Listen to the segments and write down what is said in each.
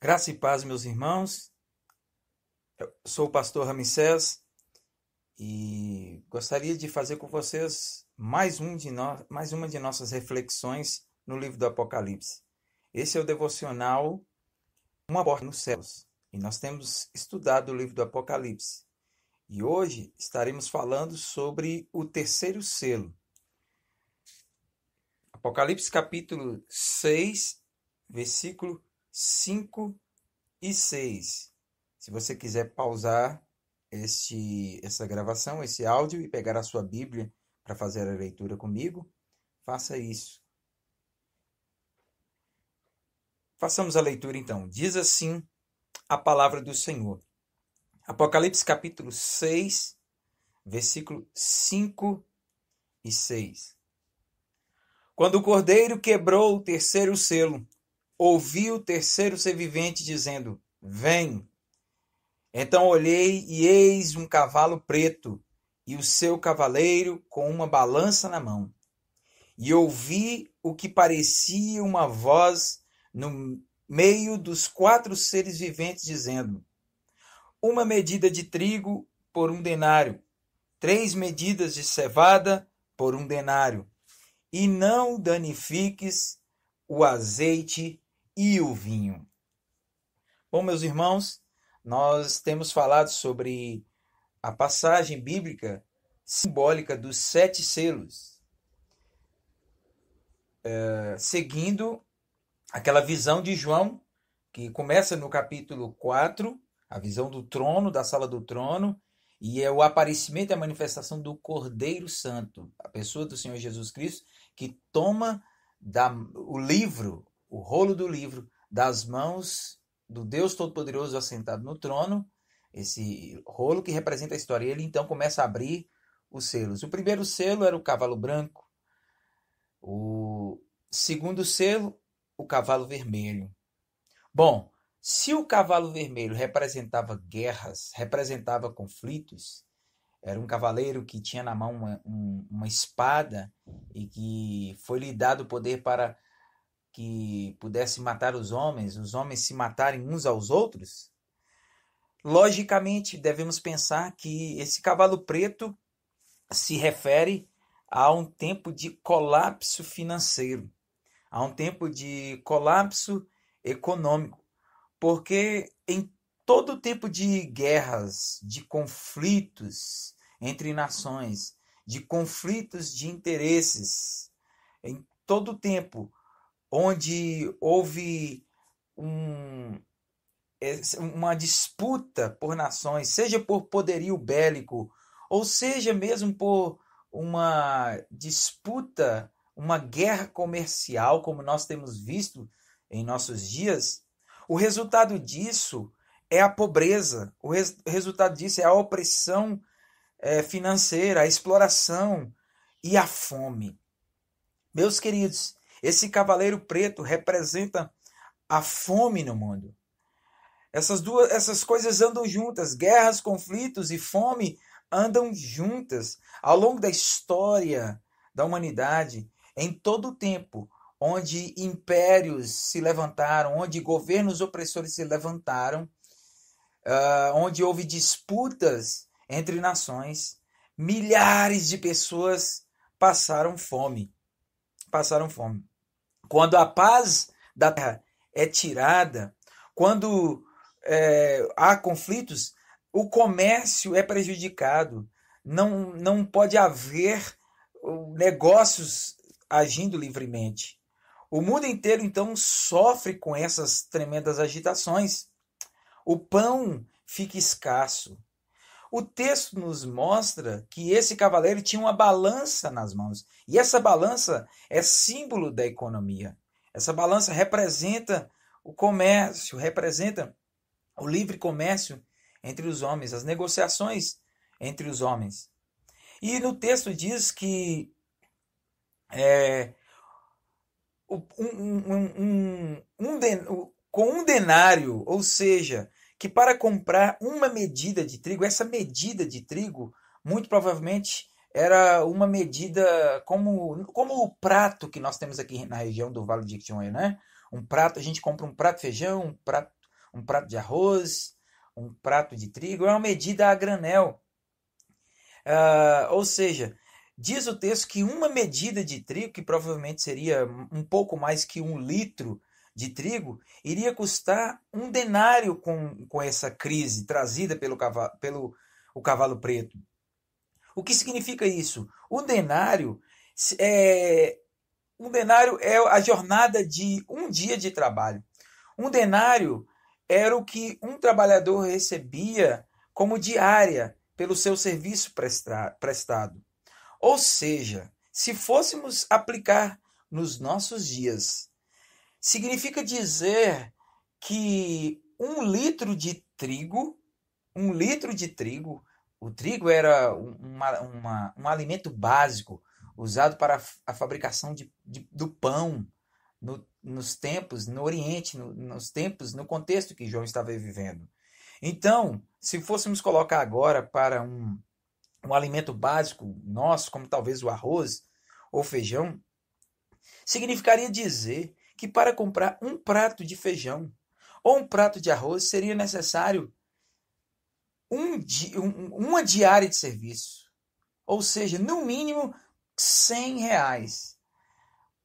Graça e paz, meus irmãos. Eu sou o pastor Ramsés e gostaria de fazer com vocês mais uma de nossas reflexões no livro do Apocalipse. Esse é o devocional Uma Porta nos Céus e nós temos estudado o livro do Apocalipse. E hoje estaremos falando sobre o terceiro selo. Apocalipse capítulo 6, versículo 5 e 6. Se você quiser pausar essa gravação, esse áudio e pegar a sua Bíblia para fazer a leitura comigo, faça isso. Façamos a leitura então. Diz assim a palavra do Senhor. Apocalipse capítulo 6, versículo 5 e 6. Quando o Cordeiro quebrou o terceiro selo, ouvi o terceiro ser vivente dizendo: Vem! Então olhei e eis um cavalo preto, e o seu cavaleiro com uma balança na mão. E ouvi o que parecia uma voz no meio dos quatro seres viventes dizendo: Uma medida de trigo por um denário, 3 medidas de cevada por um denário, e não danifiques o azeite e o vinho. Bom, meus irmãos, nós temos falado sobre a passagem bíblica simbólica dos 7 selos, seguindo aquela visão de João, que começa no capítulo 4, a visão do trono, da sala do trono, e é o aparecimento e a manifestação do Cordeiro Santo, a pessoa do Senhor Jesus Cristo, que toma o livro, o rolo do livro, das mãos do Deus Todo-Poderoso assentado no trono, esse rolo que representa a história. Ele então começa a abrir os selos. O primeiro selo era o cavalo branco, o segundo selo, o cavalo vermelho. Bom, se o cavalo vermelho representava guerras, representava conflitos, era um cavaleiro que tinha na mão uma espada e que foi-lhe dado o poder para que pudesse matar os homens se matarem uns aos outros. Logicamente, devemos pensar que esse cavalo preto se refere a um tempo de colapso financeiro, a um tempo de colapso econômico, porque em todo tipo de guerras, de conflitos entre nações, de conflitos de interesses, em todo tempo onde houve uma disputa por nações, seja por poderio bélico, ou seja mesmo por uma disputa, uma guerra comercial, como nós temos visto em nossos dias, o resultado disso é a pobreza, o resultado disso é a opressão financeira, a exploração e a fome. Meus queridos, esse cavaleiro preto representa a fome no mundo. Essas coisas andam juntas, guerras, conflitos e fome andam juntas ao longo da história da humanidade, em todo o tempo, onde impérios se levantaram, onde governos opressores se levantaram, onde houve disputas entre nações, milhares de pessoas passaram fome. Passaram fome. Quando a paz da terra é tirada, quando há conflitos, o comércio é prejudicado. Não pode haver negócios agindo livremente. O mundo inteiro, então, sofre com essas tremendas agitações. O pão fica escasso. O texto nos mostra que esse cavaleiro tinha uma balança nas mãos. E essa balança é símbolo da economia. Essa balança representa o comércio, representa o livre comércio entre os homens, as negociações entre os homens. E no texto diz que com um denário, ou seja, que para comprar uma medida de trigo, essa medida de trigo, muito provavelmente era uma medida como o prato que nós temos aqui na região do Vale de Jequitinhonha, né? Um prato, a gente compra um prato de feijão, um prato um prato de arroz, um prato de trigo, é uma medida a granel. Ou seja, diz o texto que uma medida de trigo, que provavelmente seria um pouco mais que 1 litro de trigo, iria custar 1 denário com essa crise trazida pelo o cavalo preto. O que significa isso? É, um denário é a jornada de um dia de trabalho. 1 denário era o que um trabalhador recebia como diária pelo seu serviço prestado. Ou seja, se fôssemos aplicar nos nossos dias, significa dizer que 1 litro de trigo, o trigo era um alimento básico usado para a fabricação do pão nos tempos, no Oriente, nos tempos, no contexto que João estava vivendo. Então, se fôssemos colocar agora para um alimento básico nosso, como talvez o arroz ou feijão, significaria dizer que para comprar um prato de feijão ou um prato de arroz seria necessário uma diária de serviço. Ou seja, no mínimo R$ 100.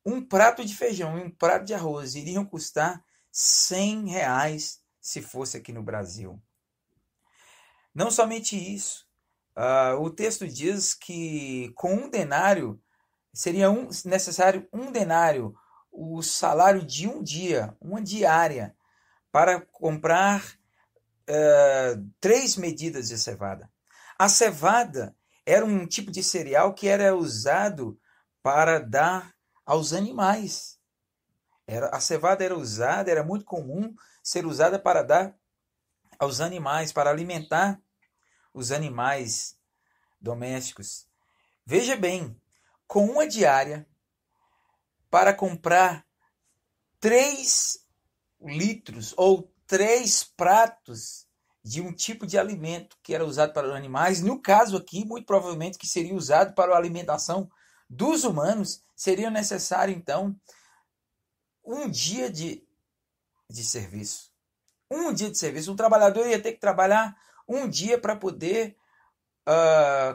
Um prato de feijão e um prato de arroz iriam custar R$ 100 se fosse aqui no Brasil. Não somente isso, o texto diz que com 1 denário seria necessário 1 denário, o salário de um dia, uma diária, para comprar 3 medidas de cevada. A cevada era um tipo de cereal que era usado para dar aos animais. A cevada era muito comum ser usada para dar aos animais, para alimentar os animais domésticos. Veja bem, com uma diária, para comprar 3 litros ou 3 pratos de um tipo de alimento que era usado para os animais, no caso aqui, muito provavelmente que seria usado para a alimentação dos humanos, seria necessário, então, um dia de serviço. Um dia de serviço. Um trabalhador ia ter que trabalhar um dia para poder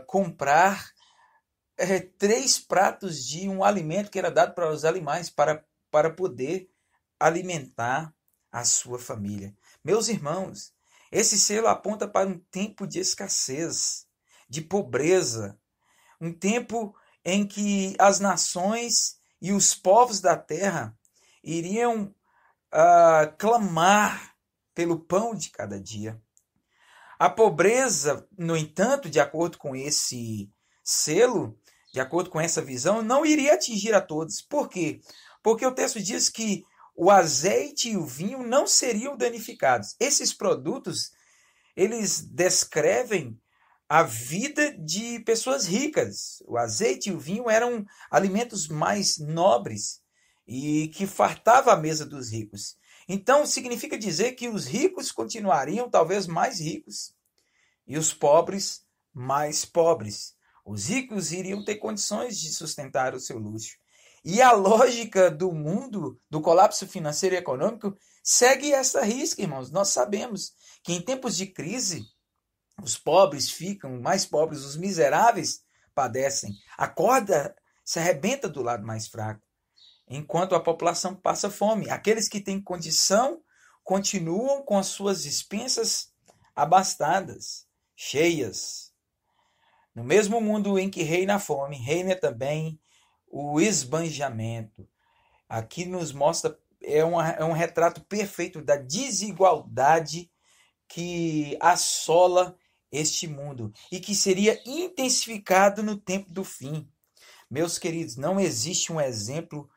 comprar 3 pratos de um alimento que era dado para os animais, para poder alimentar a sua família. Meus irmãos, esse selo aponta para um tempo de escassez, de pobreza, um tempo em que as nações e os povos da terra iriam clamar pelo pão de cada dia. A pobreza, no entanto, de acordo com esse selo, de acordo com essa visão, não iria atingir a todos. Por quê? Porque o texto diz que o azeite e o vinho não seriam danificados. Esses produtos, eles descrevem a vida de pessoas ricas. O azeite e o vinho eram alimentos mais nobres e que fartava a mesa dos ricos. Então, significa dizer que os ricos continuariam talvez mais ricos e os pobres mais pobres. Os ricos iriam ter condições de sustentar o seu luxo. E a lógica do mundo, do colapso financeiro e econômico, segue essa risca, irmãos. Nós sabemos que em tempos de crise, os pobres ficam mais pobres, os miseráveis padecem. A corda se arrebenta do lado mais fraco, enquanto a população passa fome. Aqueles que têm condição continuam com as suas despensas abastadas, cheias. No mesmo mundo em que reina a fome, reina também o esbanjamento. Aqui nos mostra, é um retrato perfeito da desigualdade que assola este mundo e que seria intensificado no tempo do fim. Meus queridos, não existe um exemplo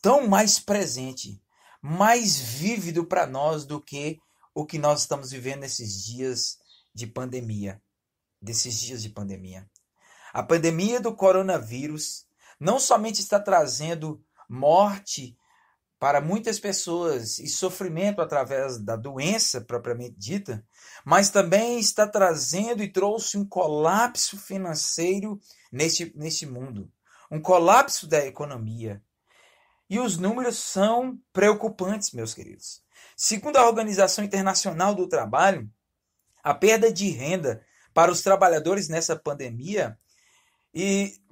tão mais presente, mais vívido para nós do que o que nós estamos vivendo nesses dias de pandemia. A pandemia do coronavírus não somente está trazendo morte para muitas pessoas e sofrimento através da doença propriamente dita, mas também está trazendo e trouxe um colapso financeiro neste mundo, um colapso da economia. E os números são preocupantes, meus queridos. Segundo a Organização Internacional do Trabalho, a perda de renda para os trabalhadores nessa pandemia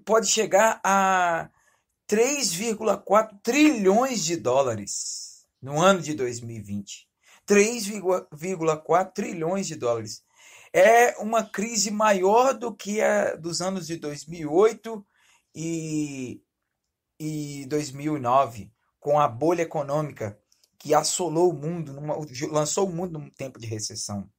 pode chegar a 3,4 trilhões de dólares no ano de 2020. 3,4 trilhões de dólares. É uma crise maior do que a dos anos de 2008 e 2009, com a bolha econômica que assolou o mundo, lançou o mundo num tempo de recessão.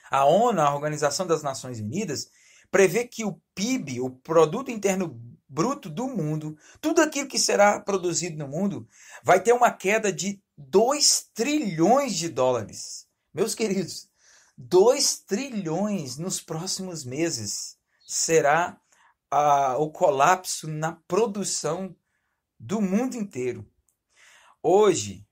A ONU, a Organização das Nações Unidas, prevê que o PIB, o Produto Interno Bruto do mundo, tudo aquilo que será produzido no mundo, vai ter uma queda de 2 trilhões de dólares. Meus queridos, 2 trilhões nos próximos meses será o colapso na produção do mundo inteiro. Hoje,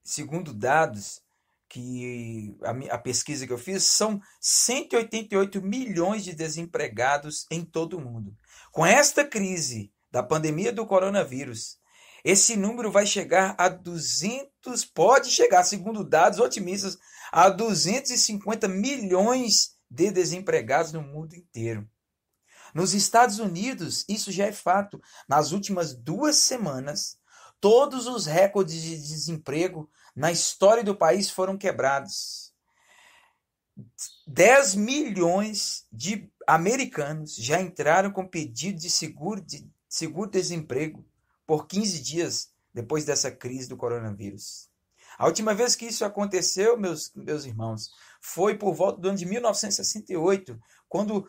segundo dados que a pesquisa que eu fiz, são 188 milhões de desempregados em todo o mundo. Com esta crise da pandemia do coronavírus, esse número vai chegar a 200, pode chegar, segundo dados otimistas, a 250 milhões de desempregados no mundo inteiro. Nos Estados Unidos, isso já é fato. Nas últimas 2 semanas, todos os recordes de desemprego na história do país foram quebrados. 10 milhões de americanos já entraram com pedido de seguro-desemprego por 15 dias depois dessa crise do coronavírus. A última vez que isso aconteceu, meus irmãos, foi por volta do ano de 1968, quando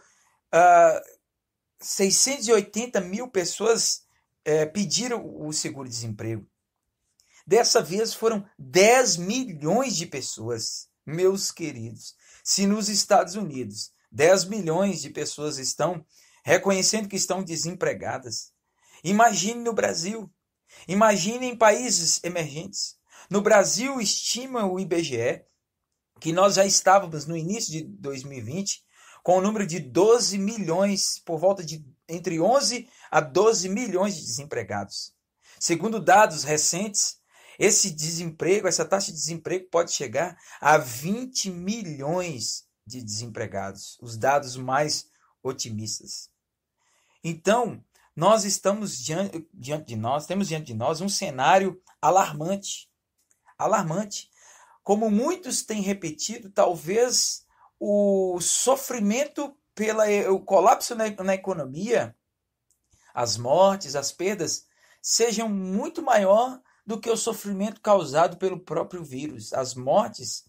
680 mil pessoas pediram o seguro-desemprego. Dessa vez foram 10 milhões de pessoas, meus queridos. Se nos Estados Unidos 10 milhões de pessoas estão reconhecendo que estão desempregadas, imagine no Brasil, imagine em países emergentes. No Brasil, estima o IBGE que nós já estávamos no início de 2020 com o número de 12 milhões, por volta de entre 11 a 12 milhões de desempregados. Segundo dados recentes, esse desemprego, essa taxa de desemprego pode chegar a 20 milhões de desempregados, os dados mais otimistas. Então, nós estamos temos diante de nós um cenário alarmante. Alarmante. Como muitos têm repetido, talvez o sofrimento pelo colapso na economia, as mortes, as perdas, sejam muito maior do que o sofrimento causado pelo próprio vírus. As mortes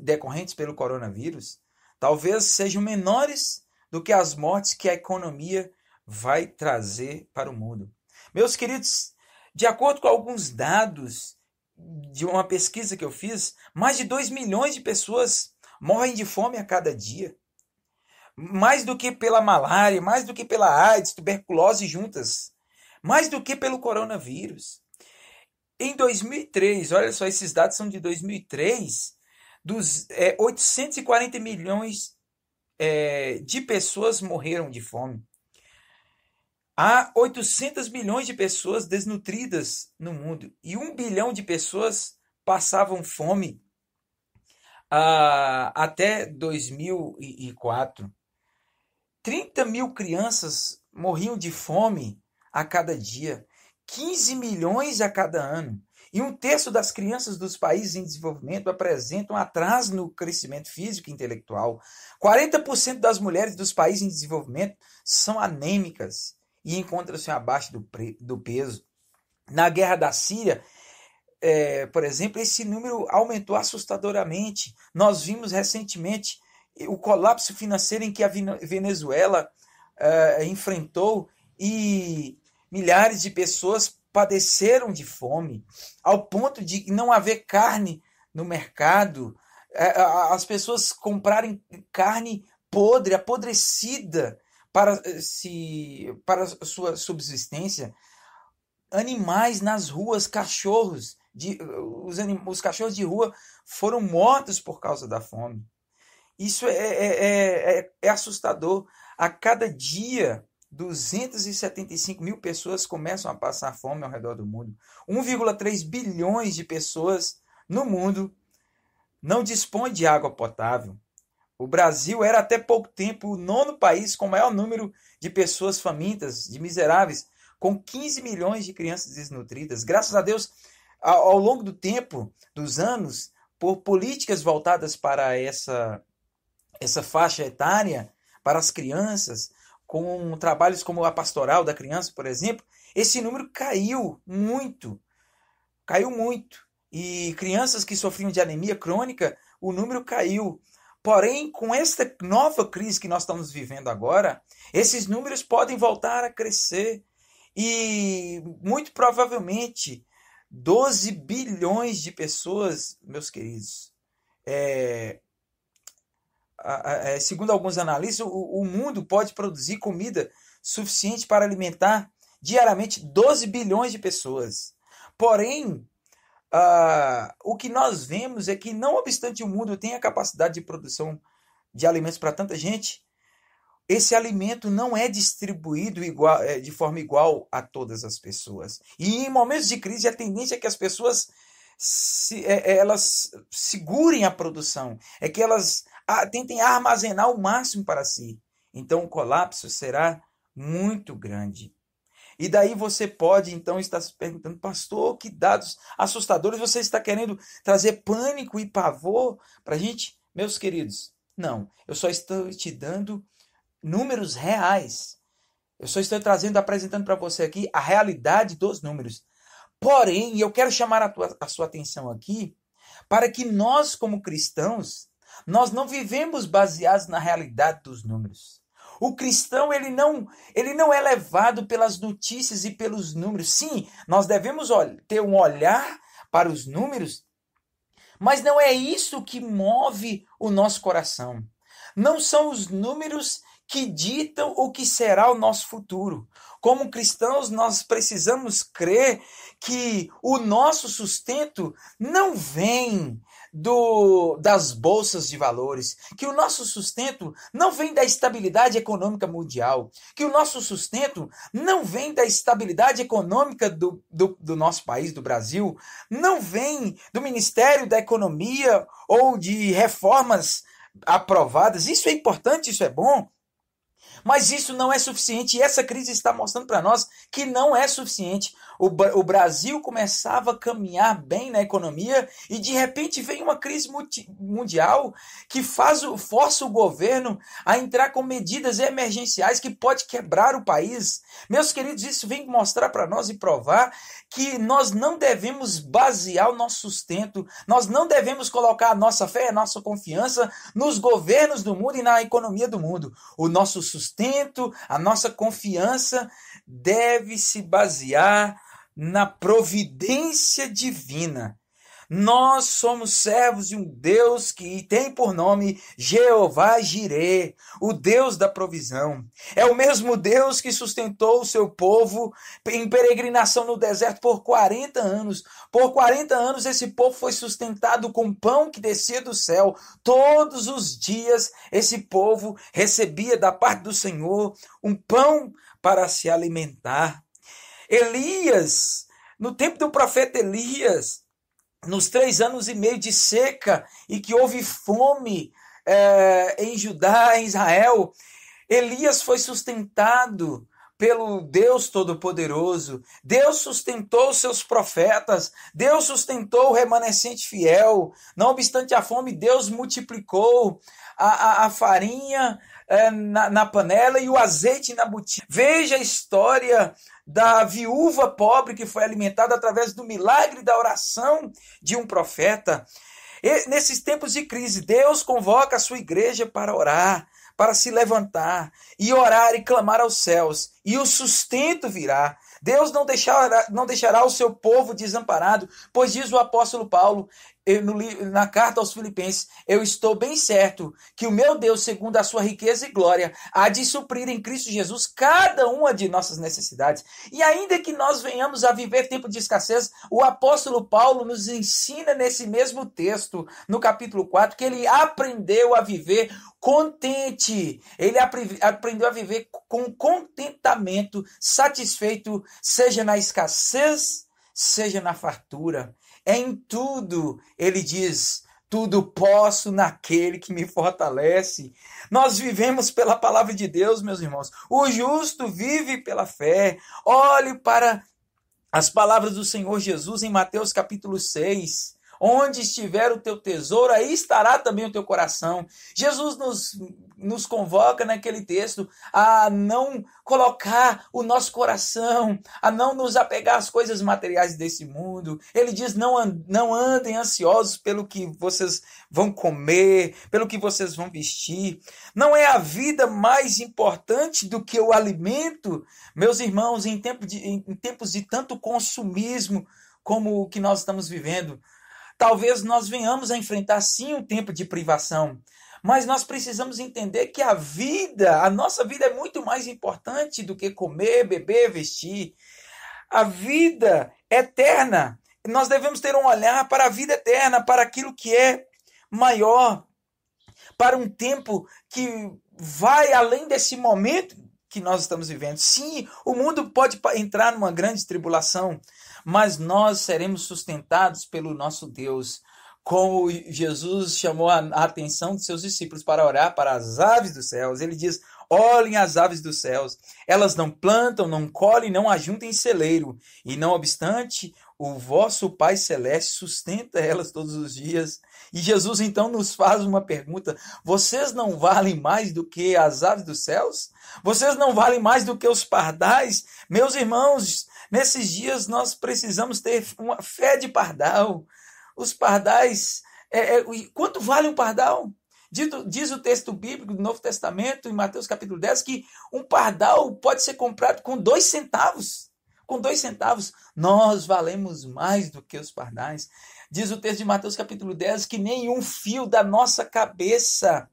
decorrentes pelo coronavírus talvez sejam menores do que as mortes que a economia vai trazer para o mundo. Meus queridos, de acordo com alguns dados de uma pesquisa que eu fiz, mais de 2 milhões de pessoas morrem de fome a cada dia. Mais do que pela malária, mais do que pela AIDS, tuberculose juntas, mais do que pelo coronavírus. Em 2003, olha só, esses dados são de 2003, 840 milhões de pessoas morreram de fome. Há 800 milhões de pessoas desnutridas no mundo e 1 bilhão de pessoas passavam fome até 2004. 30 mil crianças morriam de fome a cada dia. 15 milhões a cada ano. E 1/3 das crianças dos países em desenvolvimento apresentam atraso no crescimento físico e intelectual. 40% das mulheres dos países em desenvolvimento são anêmicas e encontram-se abaixo do peso. Na guerra da Síria, por exemplo, esse número aumentou assustadoramente. Nós vimos recentemente o colapso financeiro em que a Venezuela enfrentou e milhares de pessoas padeceram de fome, ao ponto de não haver carne no mercado, as pessoas comprarem carne podre, apodrecida para sua subsistência, animais nas ruas, cachorros, os cachorros de rua foram mortos por causa da fome. Isso é assustador. A cada dia, 275 mil pessoas começam a passar fome ao redor do mundo. 1,3 bilhões de pessoas no mundo não dispõe de água potável. O Brasil era até pouco tempo o nono país com maior número de pessoas famintas, de miseráveis, com 15 milhões de crianças desnutridas. Graças a Deus, ao longo do tempo, dos anos, por políticas voltadas para essa faixa etária, para as crianças, com trabalhos como a pastoral da criança, por exemplo, esse número caiu muito. Caiu muito. E crianças que sofriam de anemia crônica, o número caiu. Porém, com esta nova crise que nós estamos vivendo agora, esses números podem voltar a crescer. E muito provavelmente 12 bilhões de pessoas, meus queridos, segundo alguns analistas, o mundo pode produzir comida suficiente para alimentar diariamente 12 bilhões de pessoas. Porém, o que nós vemos é que, não obstante o mundo tenha a capacidade de produção de alimentos para tanta gente, esse alimento não é distribuído de forma igual a todas as pessoas. E em momentos de crise, a tendência é que as pessoas elas segurem a produção, é que elas tentem armazenar o máximo para si. Então o colapso será muito grande. E daí você pode, então, estar se perguntando: pastor, que dados assustadores, você está querendo trazer pânico e pavor para a gente? Meus queridos, não, eu só estou te dando números reais. Eu só estou apresentando para você aqui a realidade dos números. Porém, eu quero chamar a sua atenção aqui para que nós, como cristãos, nós não vivemos baseados na realidade dos números. O cristão, ele não é levado pelas notícias e pelos números. Sim, nós devemos ter um olhar para os números, mas não é isso que move o nosso coração. Não são os números que ditam o que será o nosso futuro. Como cristãos, nós precisamos crer que o nosso sustento não vem das bolsas de valores, que o nosso sustento não vem da estabilidade econômica mundial, que o nosso sustento não vem da estabilidade econômica do nosso país, do Brasil, não vem do Ministério da Economia ou de reformas aprovadas. Isso é importante, isso é bom, mas isso não é suficiente, e essa crise está mostrando para nós que não é suficiente. O Brasil começava a caminhar bem na economia e de repente vem uma crise mundial que força o governo a entrar com medidas emergenciais que pode quebrar o país. Meus queridos, isso vem mostrar para nós e provar que nós não devemos basear o nosso sustento, nós não devemos colocar a nossa fé, a nossa confiança nos governos do mundo e na economia do mundo. O nosso sustento, a nossa confiança deve se basear na providência divina. Nós somos servos de um Deus que tem por nome Jeová Jireh, o Deus da provisão. É o mesmo Deus que sustentou o seu povo em peregrinação no deserto por 40 anos. Por 40 anos esse povo foi sustentado com pão que descia do céu. Todos os dias esse povo recebia da parte do Senhor um pão para se alimentar. Elias, no tempo do profeta Elias, nos 3 anos e meio de seca e que houve fome em Judá, em Israel, Elias foi sustentado pelo Deus Todo-Poderoso. Deus sustentou os seus profetas, Deus sustentou o remanescente fiel. Não obstante a fome, Deus multiplicou a farinha na panela e o azeite na botija. Veja a história da viúva pobre que foi alimentada através do milagre da oração de um profeta. E, nesses tempos de crise, Deus convoca a sua igreja para orar, para se levantar e orar e clamar aos céus, e o sustento virá. Deus não deixará o seu povo desamparado, pois diz o apóstolo Paulo na carta aos Filipenses: eu estou bem certo que o meu Deus, segundo a sua riqueza e glória, há de suprir em Cristo Jesus cada uma de nossas necessidades. E ainda que nós venhamos a viver tempo de escassez, o apóstolo Paulo nos ensina nesse mesmo texto, no capítulo 4, que ele aprendeu a viver contente. Ele aprendeu a viver com contentamento, satisfeito, seja na escassez, seja na fartura. Em tudo, ele diz: tudo posso naquele que me fortalece. Nós vivemos pela palavra de Deus, meus irmãos. O justo vive pela fé. Olhe para as palavras do Senhor Jesus em Mateus capítulo 6. Onde estiver o teu tesouro, aí estará também o teu coração. Jesus nos convoca naquele texto a não colocar o nosso coração, a não nos apegar às coisas materiais desse mundo. Ele diz: não andem ansiosos pelo que vocês vão comer, pelo que vocês vão vestir. Não é a vida mais importante do que o alimento? Meus irmãos, em tempos de tanto consumismo como o que nós estamos vivendo, talvez nós venhamos a enfrentar sim um tempo de privação, mas nós precisamos entender que a nossa vida é muito mais importante do que comer, beber, vestir. A vida eterna, nós devemos ter um olhar para a vida eterna, para aquilo que é maior, para um tempo que vai além desse momento que nós estamos vivendo. Sim, o mundo pode entrar numa grande tribulação, mas nós seremos sustentados pelo nosso Deus. Como Jesus chamou a atenção dos seus discípulos para orar para as aves dos céus, ele diz: olhem as aves dos céus, elas não plantam, não colhem, não ajuntam em celeiro, e não obstante, o vosso Pai Celeste sustenta elas todos os dias. E Jesus então nos faz uma pergunta: vocês não valem mais do que as aves dos céus? Vocês não valem mais do que os pardais? Meus irmãos, nesses dias nós precisamos ter uma fé de pardal. Os pardais, quanto vale um pardal? Diz o texto bíblico do Novo Testamento, em Mateus capítulo 10, que um pardal pode ser comprado com 2 centavos. Com 2 centavos, nós valemos mais do que os pardais. Diz o texto de Mateus capítulo 10 que nenhum fio da nossa cabeça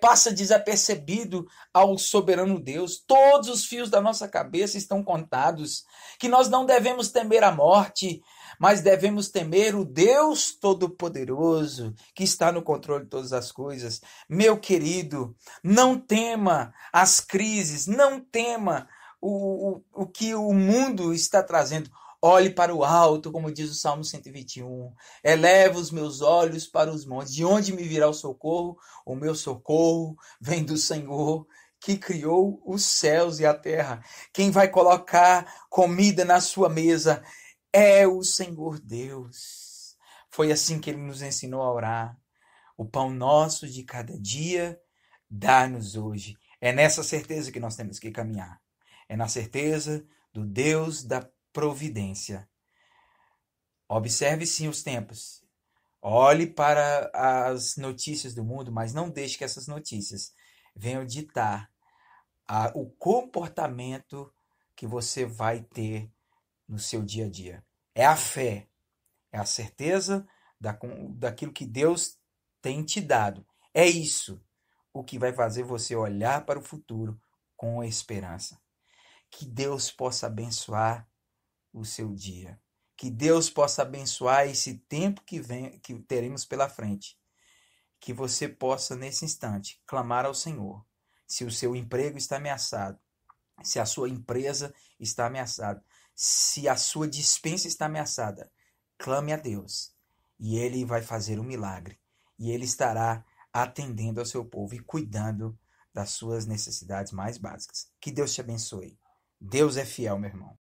passa desapercebido ao soberano Deus. Todos os fios da nossa cabeça estão contados. Que nós não devemos temer a morte, mas devemos temer o Deus Todo-Poderoso, que está no controle de todas as coisas. Meu querido, não tema as crises, não tema o que o mundo está trazendo. Olhe para o alto, como diz o Salmo 121. Eleva os meus olhos para os montes. De onde me virá o socorro? O meu socorro vem do Senhor, que criou os céus e a terra. Quem vai colocar comida na sua mesa é o Senhor Deus. Foi assim que ele nos ensinou a orar. O pão nosso de cada dia, dá-nos hoje. É nessa certeza que nós temos que caminhar. É na certeza do Deus da providência. Observe sim os tempos. Olhe para as notícias do mundo, mas não deixe que essas notícias venham ditar o comportamento que você vai ter no seu dia a dia. É a fé, é a certeza daquilo que Deus tem te dado. É isso o que vai fazer você olhar para o futuro com esperança. Que Deus possa abençoar o seu dia. Que Deus possa abençoar esse tempo que teremos pela frente. Que você possa, nesse instante, clamar ao Senhor. Se o seu emprego está ameaçado, se a sua empresa está ameaçada, se a sua despensa está ameaçada, clame a Deus. E Ele vai fazer um milagre. E Ele estará atendendo ao seu povo e cuidando das suas necessidades mais básicas. Que Deus te abençoe. Deus é fiel, meu irmão.